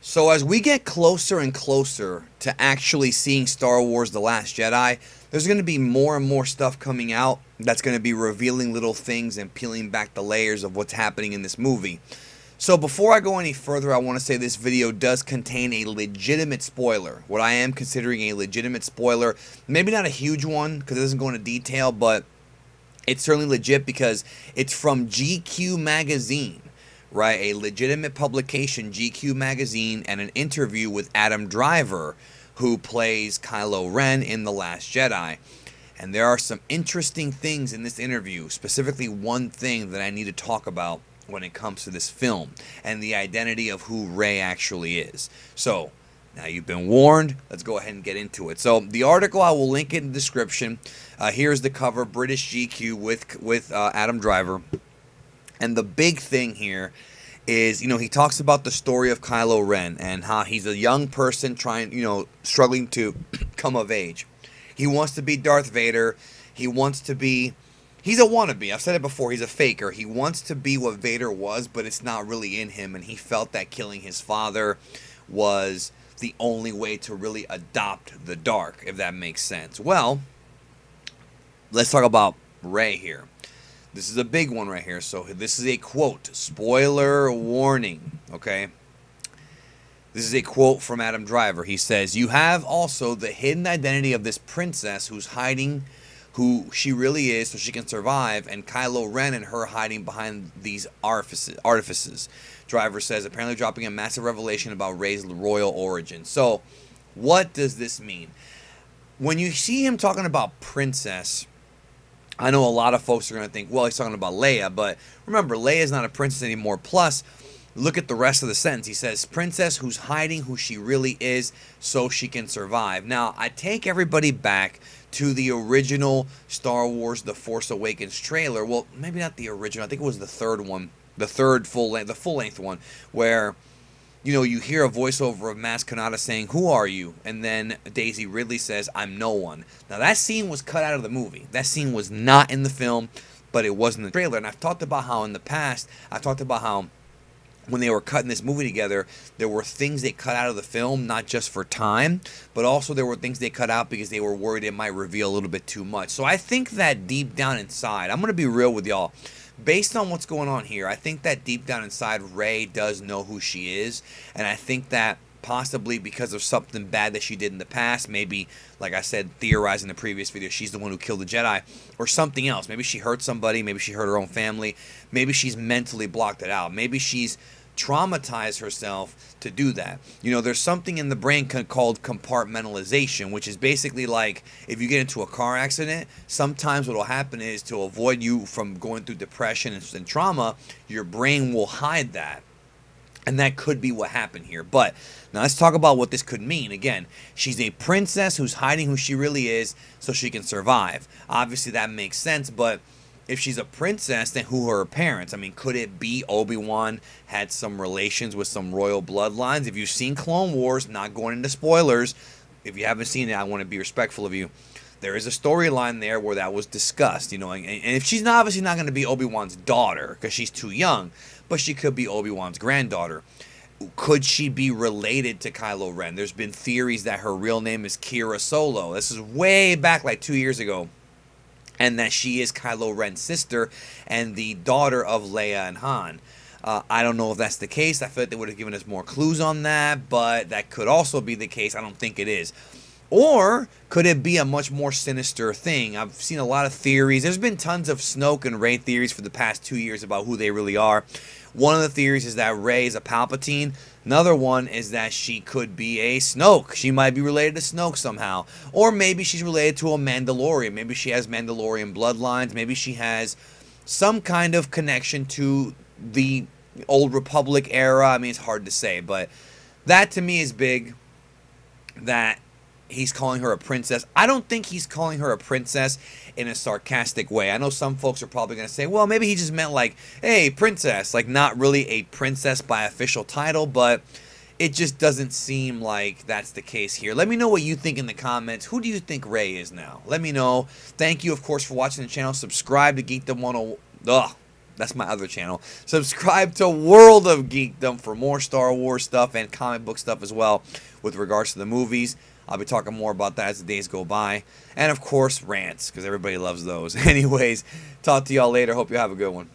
So as we get closer and closer to actually seeing Star Wars The Last Jedi, there's going to be more and more stuff coming out that's going to be revealing little things and peeling back the layers of what's happening in this movie. So before I go any further, I want to say this video does contain a legitimate spoiler. What I am considering a legitimate spoiler, maybe not a huge one because it doesn't go into detail, but it's certainly legit because it's from GQ magazine. Right, a legitimate publication, GQ magazine, and an interview with Adam Driver, who plays Kylo Ren in The Last Jedi. And there are some interesting things in this interview, specifically one thing that I need to talk about when it comes to this film, and the identity of who Rey actually is. So, now you've been warned, let's go ahead and get into it. So, the article, I will link it in the description. Here's the cover, British GQ with Adam Driver. And the big thing here is, he talks about the story of Kylo Ren and how he's a young person trying, struggling to come of age. He wants to be Darth Vader. He wants to be, he's a wannabe. I've said it before, he's a faker. He wants to be what Vader was, but it's not really in him. And he felt that killing his father was the only way to really adopt the dark, if that makes sense. Well, let's talk about Rey here. This is a big one right here. So this is a quote. Spoiler warning. Okay. This is a quote from Adam Driver. He says, "You have also the hidden identity of this princess who's hiding who she really is so she can survive, and Kylo Ren and her hiding behind these artifices." Driver says, apparently dropping a massive revelation about Rey's royal origin. So what does this mean? When you see him talking about princess, I know a lot of folks are going to think, well, he's talking about Leia, but remember, Leia is not a princess anymore. Plus, look at the rest of the sentence. He says, princess who's hiding who she really is so she can survive. Now, I take everybody back to the original Star Wars The Force Awakens trailer. Well, maybe not the original. I think it was the third one, the full-length one, where you hear a voiceover of Maz Kanata saying, "Who are you?" And then Daisy Ridley says, "I'm no one." Now, that scene was cut out of the movie. That scene was not in the film, but it was in the trailer. And I've talked about how in the past, when they were cutting this movie together, there were things they cut out of the film, not just for time, but also there were things they cut out because they were worried it might reveal a little bit too much. So I think that deep down inside, I'm going to be real with y'all, based on what's going on here, I think that deep down inside, Rey does know who she is, and I think that possibly because of something bad that she did in the past, maybe, like I said, theorizing in the previous video, she's the one who killed the Jedi, or something else. Maybe she hurt somebody, maybe she hurt her own family, maybe she's mentally blocked it out, maybe she's traumatized herself to do that. There's something in the brain called compartmentalization, which is basically like if you get into a car accident, sometimes what will happen is to avoid you from going through depression and trauma, your brain will hide that. And that could be what happened here. But now let's talk about what this could mean. Again, she's a princess who's hiding who she really is so she can survive. Obviously, that makes sense, but if she's a princess, then who are her parents? I mean, could it be Obi-Wan had some relations with some royal bloodlines? If you've seen Clone Wars, not going into spoilers, if you haven't seen it, I want to be respectful of you. There is a storyline there where that was discussed, and if she's obviously not going to be Obi-Wan's daughter because she's too young, but she could be Obi-Wan's granddaughter. Could she be related to Kylo Ren? There's been theories that her real name is Kira Solo. This is way back like 2 years ago. And that she is Kylo Ren's sister and the daughter of Leia and Han. I don't know if that's the case. I feel like they would have given us more clues on that, but that could also be the case. I don't think it is. Or could it be a much more sinister thing? I've seen a lot of theories. There's been tons of Snoke and Rey theories for the past 2 years about who they really are. One of the theories is that Rey is a Palpatine. Another one is that she could be a Snoke. She might be related to Snoke somehow. Or maybe she's related to a Mandalorian. Maybe she has Mandalorian bloodlines. Maybe she has some kind of connection to the Old Republic era. I mean, it's hard to say, but that to me is big, that he's calling her a princess. I don't think he's calling her a princess in a sarcastic way. I know some folks are probably going to say, well, maybe he just meant like, hey, princess, like not really a princess by official title, but it just doesn't seem like that's the case here. Let me know what you think in the comments. Who do you think Rey is now? Let me know. Thank you, of course, for watching the channel. Subscribe to Geekdom 101. That's my other channel. Subscribe to World of Geekdom for more Star Wars stuff and comic book stuff as well with regards to the movies. I'll be talking more about that as the days go by. And, of course, rants, because everybody loves those. Anyways, talk to y'all later. Hope you have a good one.